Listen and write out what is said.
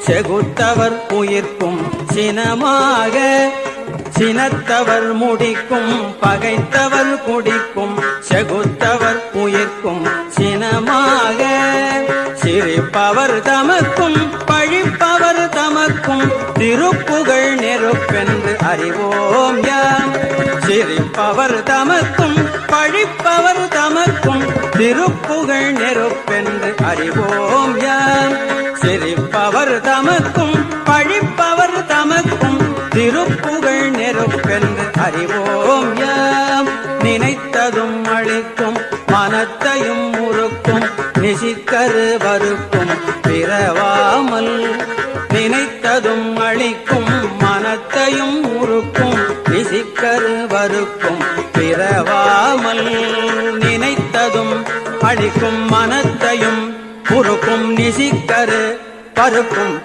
செகுத்தவர் உயிர்க்கும் சினமாக சினத்தவர் முடிக்கும் பகைத்தவர் குடிக்கும் செகுத்தவர் உயிர்க்கும் சினமாக சிரிப்பவர் தமக்கும் பழிப்பவர் தமக்கும் திருப்புகழ் நெருப்பென்று அறிவோம் யாம். சிரிப்பவர் தமக்கும் பழிப்பவர் தமக்கும் திருப்புகழ் நெருப்பென்று அறிவோம் யாம். சிரிப்பவர் தமக்கும் பழிப்பவர் தமக்கும் திருப்புகழ் நெருப்பென்று அறிவோம் யாம். நினைத்ததும் அழிக்கும் மனத்தையும் முறுக்கும் நிசிக்கரு வறுக்கும் பிறவாமல் நினைத்ததும் அழிக்கும் மனத்தையும் முறுக்கும் நிசிக்கரு வறுக்கும் பிறவாமல் நினைத்ததும் அழிக்கும் மனத்தையும் முறுக்கும் நிசிக்கரு வறுக்கும்